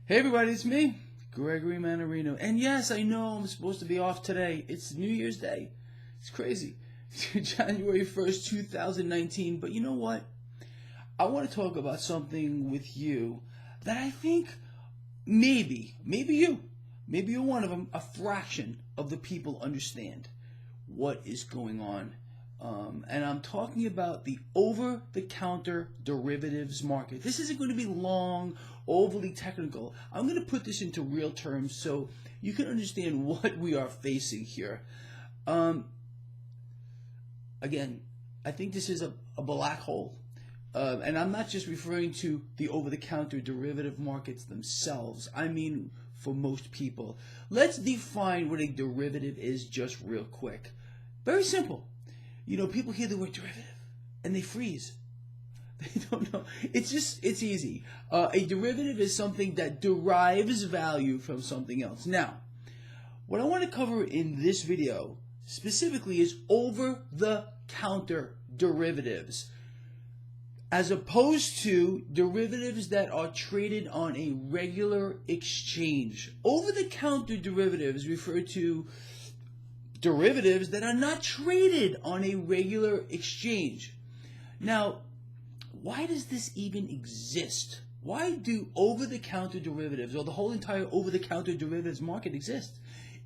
Hey everybody, it's me, Gregory Mannarino. And yes, I know I'm supposed to be off today. It's New Year's Day. It's crazy. January 1st, 2019. But you know what? I want to talk about something with you that I think maybe you're one of them, a fraction of the people understand what is going on. And I'm talking about the over-the-counter derivatives market. This isn't going to be long, overly technical. I'm going to put this into real terms so you can understand what we are facing here. Again, I think this is a black hole. And I'm not just referring to the over-the-counter derivative markets themselves. I mean, for most people. Let's define what a derivative is just real quick. Very simple. You know, people hear the word derivative and they freeze. They don't know. It's easy. A derivative is something that derives value from something else. Now, what I want to cover in this video specifically is over-the-counter derivatives, as opposed to derivatives that are traded on a regular exchange. Over-the-counter derivatives refer to derivatives that are not traded on a regular exchange. Now, why does this even exist? Why do over-the-counter derivatives, or the whole entire over-the-counter derivatives market, exist?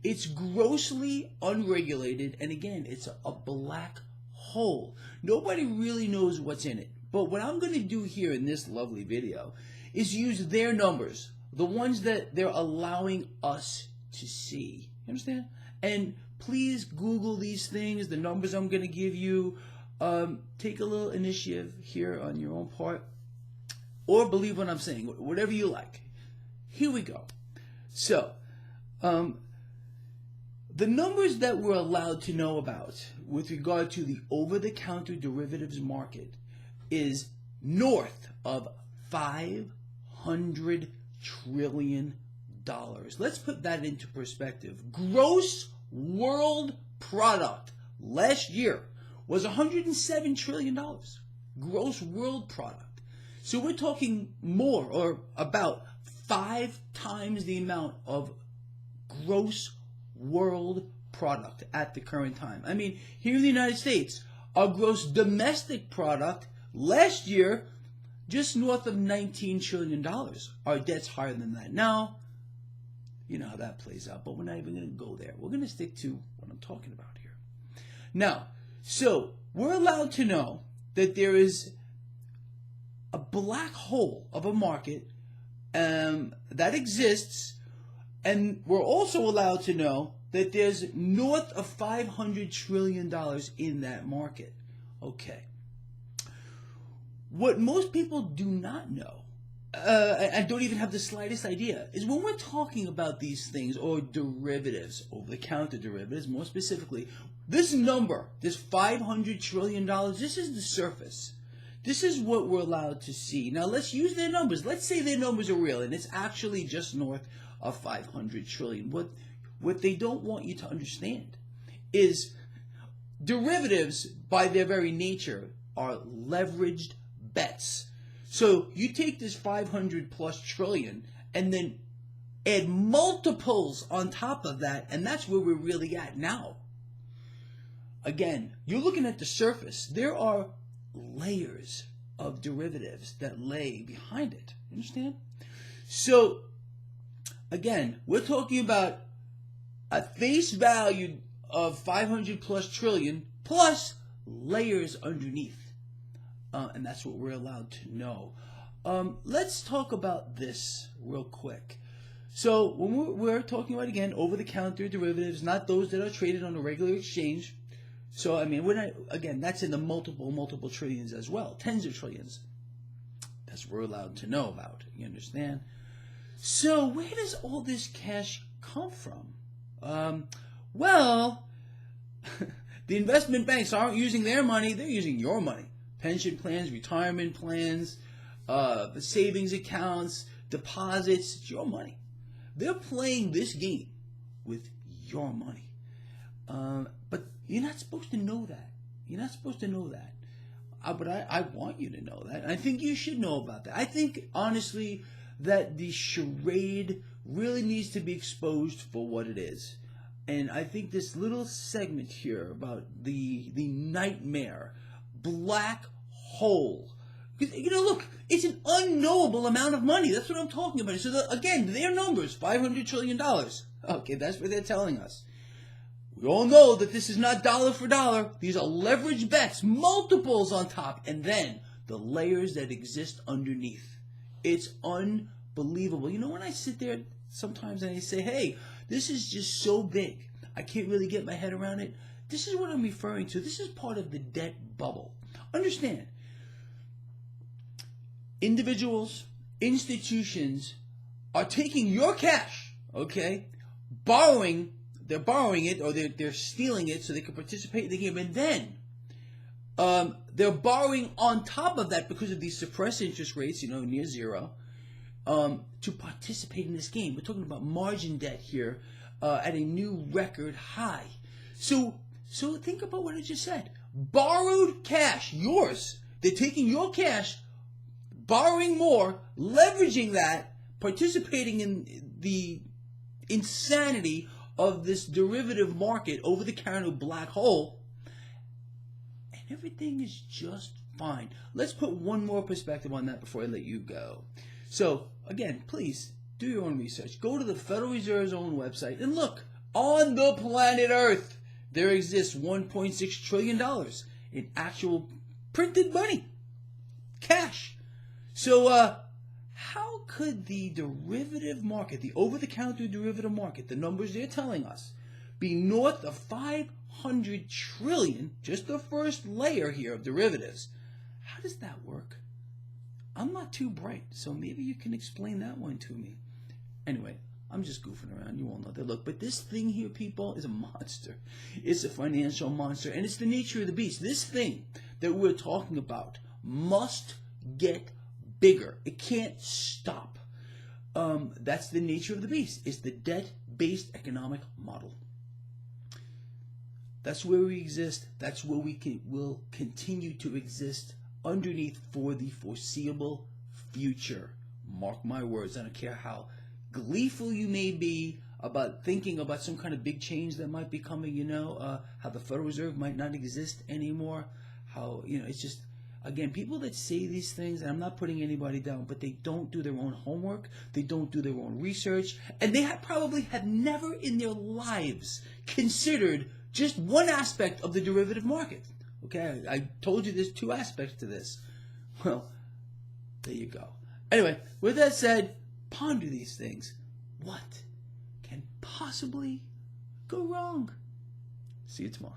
It's grossly unregulated, and again, it's a black hole. Nobody really knows what's in it. But what I'm going to do here in this lovely video is use their numbers, the ones that they're allowing us to see. You understand? And please Google these things, the numbers I'm going to give you. Take a little initiative here on your own part, or believe what I'm saying, whatever you like. Here we go. So, the numbers that we're allowed to know about with regard to the over-the-counter derivatives market is north of $500 trillion. Let's put that into perspective. Gross world product last year was $107 trillion. Gross world product. So we're talking more, or about 5 times the amount of gross world product at the current time. I mean, here in the United States, our gross domestic product last year just north of $19 trillion. Our debt's higher than that. Now, you know how that plays out, but we're not even going to go there. We're going to stick to what I'm talking about here. Now, so we're allowed to know that there is a black hole of a market that exists, and we're also allowed to know that there's north of $500 trillion in that market. Okay. What most people do not know, and don't even have the slightest idea, is when we're talking about these things, or derivatives, over-the-counter derivatives, more specifically, this number, this $500 trillion, this is the surface. This is what we're allowed to see. Now, let's use their numbers. Let's say their numbers are real, and it's actually just north of $500 trillion. What they don't want you to understand is derivatives, by their very nature, are leveraged bets. So you take this 500 plus trillion and then add multiples on top of that, and that's where we're really at now. Again, you're looking at the surface. There are layers of derivatives that lay behind it. Understand? So, again, we're talking about a face value of 500 plus trillion plus layers underneath. And that's what we're allowed to know. Let's talk about this real quick. So when we're talking about, again, over-the-counter derivatives, not those that are traded on a regular exchange. So, I mean, we're not, again, that's in the multiple trillions as well, tens of trillions. That's what we're allowed to know about. You understand? So where does all this cash come from? Well, the investment banks aren't using their money, they're using your money. Pension plans, retirement plans, savings accounts, deposits, it's your money. They're playing this game with your money. But you're not supposed to know that. You're not supposed to know that. But I want you to know that. And I think you should know about that. I think, honestly, that the charade really needs to be exposed for what it is. And I think this little segment here about the nightmare, black hole, because, look, it's an unknowable amount of money. That's what I'm talking about. So, again, their numbers, $500 trillion. Okay, that's what they're telling us. We all know that this is not dollar for dollar. These are leveraged bets, multiples on top, and then the layers that exist underneath. It's unbelievable. When I sit there sometimes and I say, hey, this is just so big, I can't really get my head around it. This is what I'm referring to. This is part of the debt bubble. Understand, individuals, institutions are taking your cash, okay, they're borrowing it, or they're stealing it so they can participate in the game, and then they're borrowing on top of that because of these suppressed interest rates, near zero, to participate in this game. We're talking about margin debt here at a new record high. So think about what I just said. Borrowed cash, yours. They're taking your cash, borrowing more, leveraging that, participating in the insanity of this derivative market, over-the-counter black hole, and everything is just fine. Let's put one more perspective on that before I let you go. So, again, please do your own research. Go to the Federal Reserve's own website and look. On the planet Earth, there exists $1.6 trillion in actual printed money, cash. So, how could the derivative market, the over-the-counter derivative market, the numbers they're telling us, be north of 500 trillion, just the first layer here of derivatives? How does that work? I'm not too bright, so maybe you can explain that one to me. Anyway, I'm just goofing around. You all know that. Look, but this thing here, people, is a monster. It's a financial monster, and it's the nature of the beast. This thing that we're talking about must get bigger. It can't stop. That's the nature of the beast. It's the debt-based economic model. That's where we exist. That's where we will continue to exist underneath for the foreseeable future. Mark my words. I don't care how gleeful you may be about thinking about some kind of big change that might be coming, how the Federal Reserve might not exist anymore, how, it's just, again, people that say these things, and I'm not putting anybody down, but they don't do their own homework, they don't do their own research, and they probably have never in their lives considered just one aspect of the derivative market. Okay, I told you there's two aspects to this. Well, there you go. Anyway, with that said, ponder these things. What can possibly go wrong? See you tomorrow.